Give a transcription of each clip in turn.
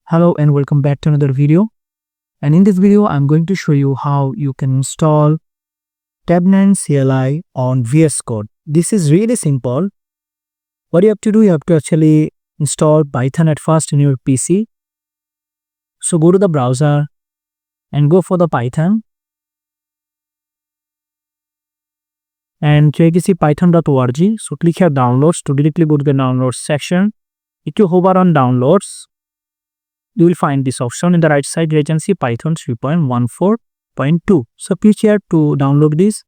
Hello and welcome back to another video. And in this video, I'm going to show you how you can install Tabnine CLI on VS Code. This is really simple. What you have to do, you have to actually install Python at first in your PC. So go to the browser and go for the Python. And here you can see python.org. So click here downloads to directly go to the downloads section. If you hover on downloads, you will find this option in the right side. You can see Python 3.14.2. So click here to download this,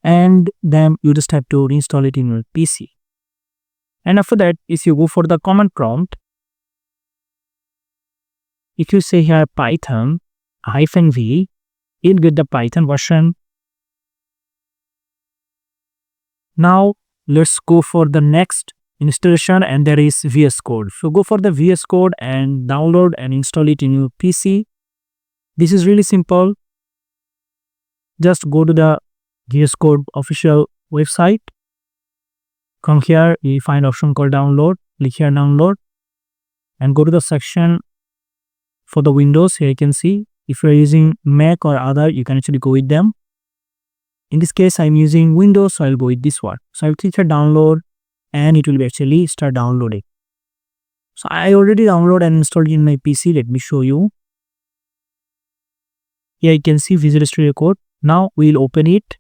and then you just have to install it in your PC. And after that, if you go for the command prompt, if you say here Python -v, you'll get the Python version. Now let's go for the next installation, and there is VS Code. So go for the VS Code and download and install it in your PC. This is really simple. Just go to the VS Code official website. Come here, you find option called download. Click here download and go to the section for the Windows. Here you can see if you're using Mac or other, you can actually go with them. In this case, I'm using Windows, so I'll go with this one. So I'll click here download, and it will be actually start downloading. So I already downloaded and installed it in my PC. Let me show you. Here you can see Visual Studio Code. Now we'll open it.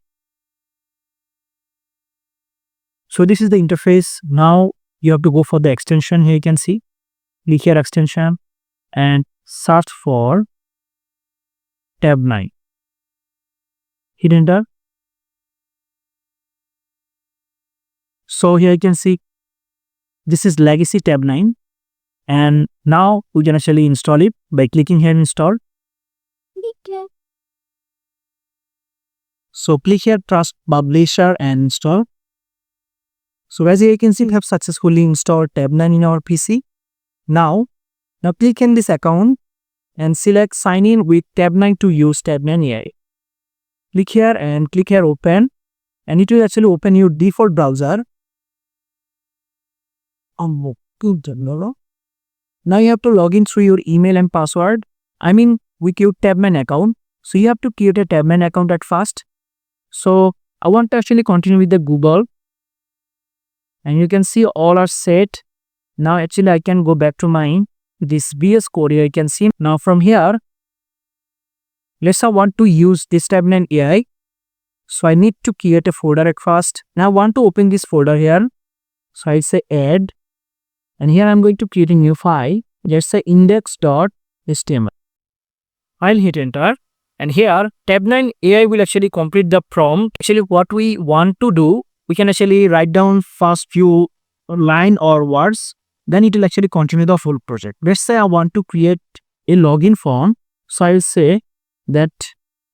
So this is the interface. Now you have to go for the extension. Here you can see. Click here extension and search for Tabnine. Hit enter. So here you can see this is legacy Tabnine, and now we can actually install it by clicking here install. So click here trust publisher and install. So as you can see, we have successfully installed Tabnine in our PC. Now click in this account and select sign in with Tabnine to use Tabnine AI. Click here and click here open, and it will actually open your default browser. Now you have to log in through your email and password. With your Tabnine account. So you have to create a Tabnine account at first. So I want to actually continue with the Google. And you can see all are set. Now actually I can go back to this VS Code. Here you can see. Now from here, let's say I want to use this Tabnine AI. So I need to create a folder at first. Now I want to open this folder here. So I say add. And here I'm going to create a new file. Let's say index.html. I'll hit enter. And here Tabnine AI will actually complete the prompt. Actually what we want to do, we can actually write down first few line or words. Then it will actually continue the full project. Let's say I want to create a login form. So I will say that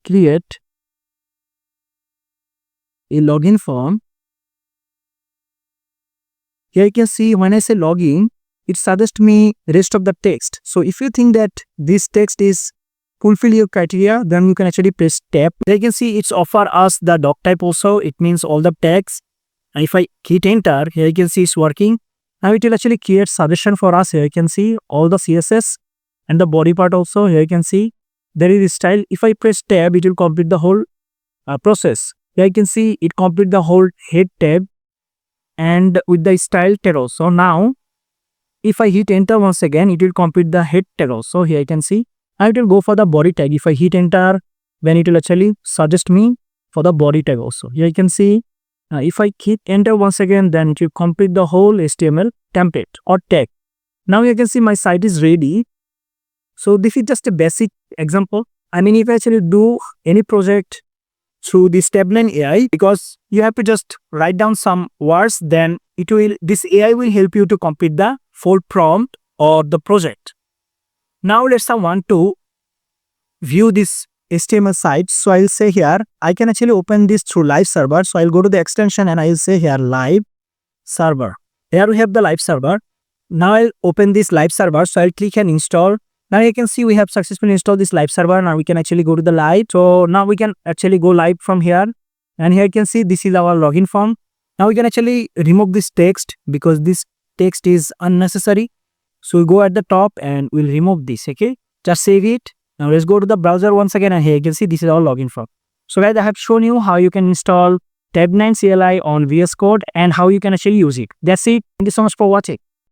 create a login form. Here you can see when I say login, it suggests me rest of the text. So if you think that this text is fulfill your criteria, then you can actually press tab. There you can see it's offer us the doc type also. It means all the text. And if I hit enter, here you can see it's working. Now it will actually create suggestion for us. Here you can see all the CSS and the body part also. Here you can see there is style. If I press tab, it will complete the whole process. Here you can see it complete the whole head tab and with the style tag also. Now if I hit enter once again, it will complete the head tag also. Here you can see I will go for the body tag. If I hit enter, then it will actually suggest me for the body tag also. Here you can see if I hit enter once again, then it will complete the whole HTML template or tag. Now you can see my site is ready. So this is just a basic example. If I actually do any project through this Tabnine AI, because you have to just write down some words, then this AI will help you to complete the full prompt or the project. Now let's say I want to view this HTML site. So I'll say here, I can actually open this through live server. So I'll go to the extension and I'll say here live server. Here we have the live server. Now I'll open this live server. So I'll click and install. Now you can see we have successfully installed this live server. Now we can actually go to the live. So now we can actually go live from here. And here you can see this is our login form. Now we can actually remove this text because this text is unnecessary. So we go at the top and we'll remove this. Okay, just save it. Now let's go to the browser once again, and here you can see this is our login form. So guys, I have shown you how you can install Tabnine CLI on VS Code and how you can actually use it. That's it. Thank you so much for watching.